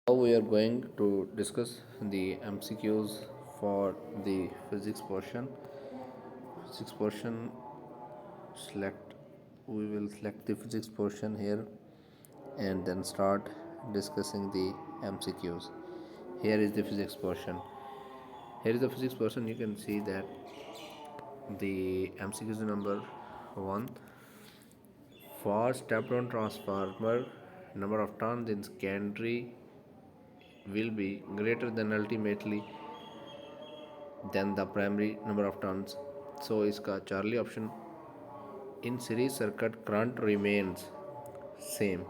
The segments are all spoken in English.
Now we are going to discuss the MCQs for the physics portion. Physics portion select we will select the physics portion here and then start discussing the MCQs. Here is the physics portion. Here is the physics portion. You can see that the MCQs number 1 for step down transformer number of turns in secondary will be greater than ultimately than the primary number of turns. So इसका Charlie option in series circuit current remains same.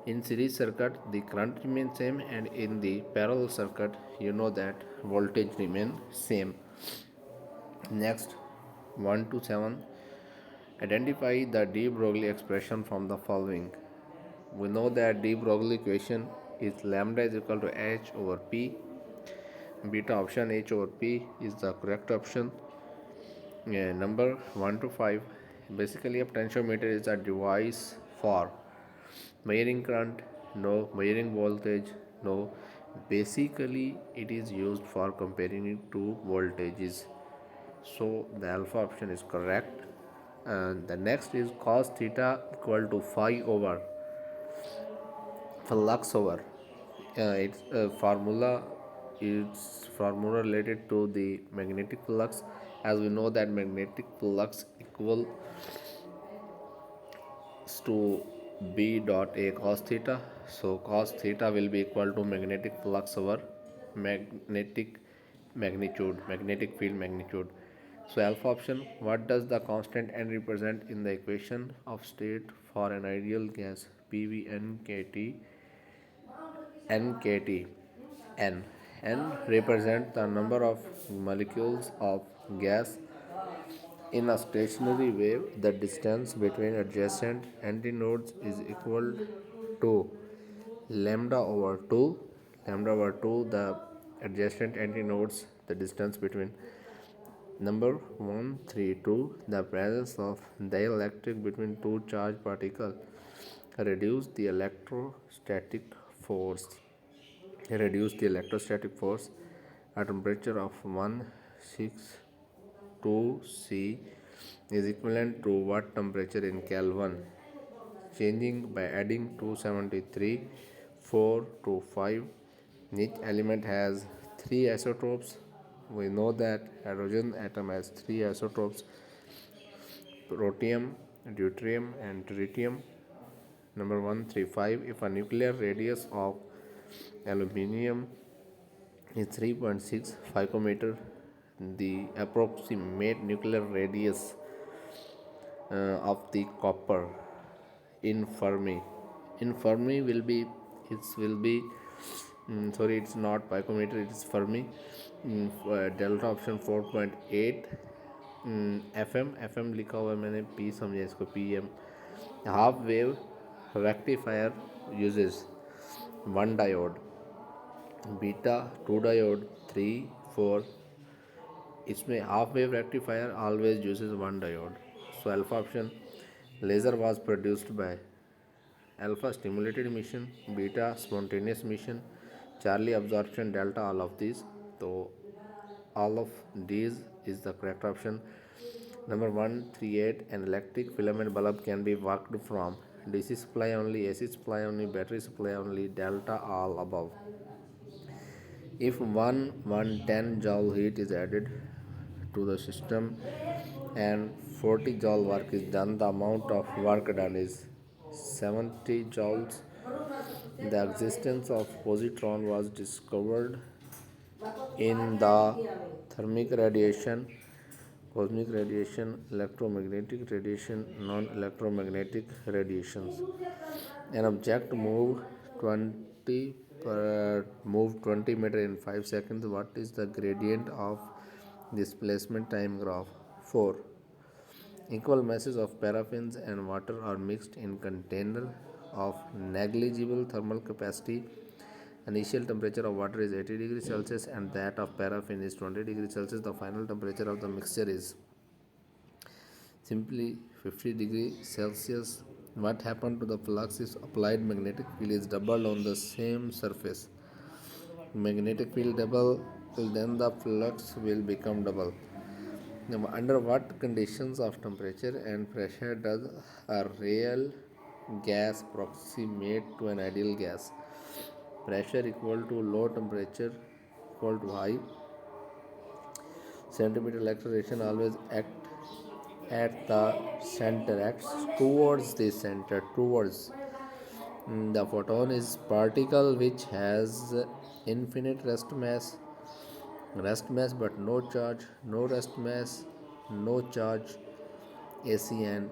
In series circuit the current remains same, and in the parallel circuit you know that voltage remain same. Next, 1 to 7, identify the de Broglie expression from the following. We know that de Broglie equation is lambda is equal to h over p. Beta option h over p is the correct option. Number 1 to 5, basically a potentiometer is a device for measuring current, no. Measuring voltage, no. Basically it is used for comparing it to voltages, so the alpha option is correct. And the next is cos theta equal to phi over flux over its formula is formula related to the magnetic flux, as we know that magnetic flux equal to b dot a cos theta. So cos theta will be equal to magnetic flux over magnetic magnetic field magnitude. So alpha option, what does the constant n represent in the equation of state for an ideal gas PV nkt nkt n represent the number of molecules of gas in a stationary wave. The distance between adjacent antinodes is equal to lambda over 2. Lambda over 2, the adjacent antinodes, the distance between number 1, 3, 2. The presence of dielectric between two charged particles reduce the electrostatic force. Reduce the electrostatic force at temperature of 162 C is equivalent to what temperature in Kelvin? Changing by adding 273, 4 to 5. Each element has 3 isotopes. We know that hydrogen atom has 3 isotopes: protium, deuterium, and tritium. Number 135. If a nuclear radius of aluminium is 3.6 picometer, the approximate nuclear radius of the copper in Fermi. In Fermi will be sorry, it's not picometer, it is Fermi. Delta option 4.8 FM लिखा हुआ है मैंने, P समझा इसको, PM. Half wave rectifier uses 1 diode, beta 2 diode, 3, 4. इसमें half wave rectifier always uses 1 diode. So alpha option, laser was produced by alpha stimulated emission, beta spontaneous emission, Charlie absorption, delta all of these. तो all of these is the correct option. Number 138, an electric filament bulb can be worked from DC supply only, AC supply only, battery supply only, delta all above. If 110 joule heat is added to the system and 40 joule work is done, the amount of work done is 70 joules. The existence of positron was discovered in the thermic radiation, cosmic radiation, electromagnetic radiation, non-electromagnetic radiations. An object moved 20 meter in 5 seconds. What is the gradient of displacement time graph? 4. Equal masses of paraffins and water are mixed in container of negligible thermal capacity. Initial temperature of water is 80 degrees Celsius and that of paraffin is 20 degrees Celsius. The final temperature of the mixture is simply 50 degrees Celsius. What happened to the flux is applied magnetic field is doubled on the same surface. Magnetic field double, then the flux will become double. Now, under what conditions of temperature and pressure does a real gas approximate to an ideal gas? Pressure equal to low, temperature equal to high. Centripetal acceleration always act at the center, acts towards the center, towards. The photon is particle which has infinite rest mass but no charge, no rest mass, no charge. AC and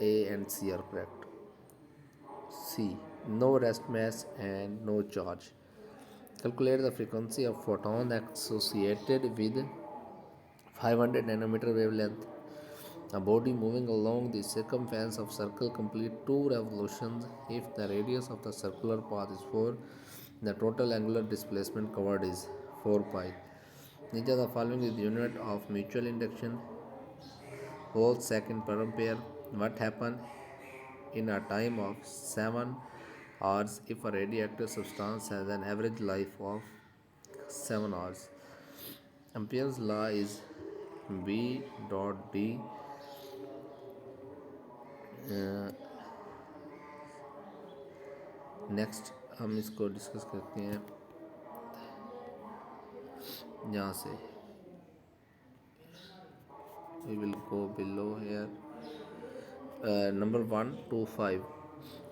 A and C are correct. C. No rest mass and no charge. Calculate the frequency of photon associated with 500 nanometer wavelength. A body moving along the circumference of circle complete 2 revolutions if the radius of the circular path is 4. The total angular displacement covered is 4 pi. Which of the following is the unit of mutual induction? Volts second per ampere. What happened in a time of 7 hours if a radioactive substance has an average life of 7 hours? Ampere's law is B dot D. Next हम इसको discuss करते हैं यहाँ से we will go below here number 1 to 5.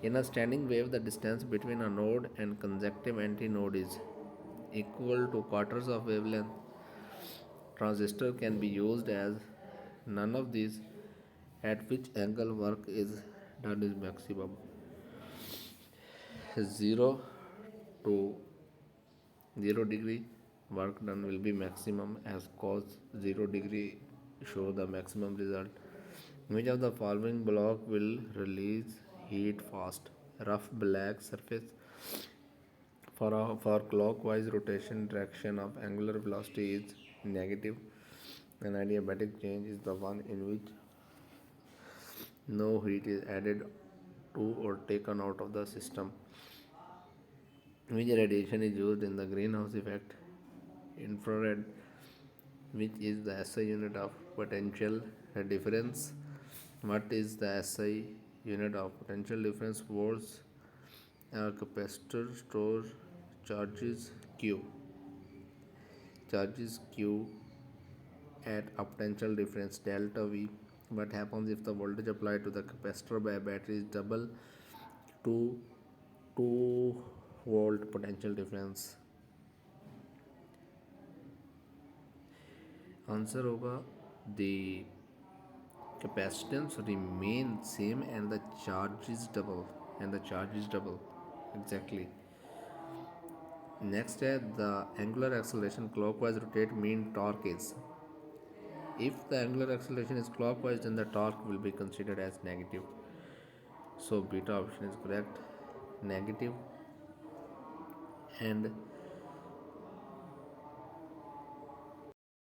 In a standing wave, the distance between a node and consecutive antinode is equal to quarters of wavelength. Transistor can be used as none of these. At which angle work is done is maximum? 0 to 0 degree work done will be maximum, as cos 0 degree show the maximum result. Which of the following block will release heat fast? Rough black surface. For clockwise rotation, direction of angular velocity is negative. An adiabatic change is the one in which no heat is added to or taken out of the system. Which radiation is used in the greenhouse effect? Infrared. Which is the SI unit of potential difference? What is the SI unit of potential difference? Volts. A capacitor stores charges Q. Charges Q at a potential difference delta V. What happens if the voltage applied to the capacitor by a battery is double to 2 volt potential difference? Answer होगा the capacitance remain same and the charge is double, exactly. Next है the angular acceleration clockwise rotate mean torque is. If the angular acceleration is clockwise, then the torque will be considered as negative. So beta option is correct, negative. And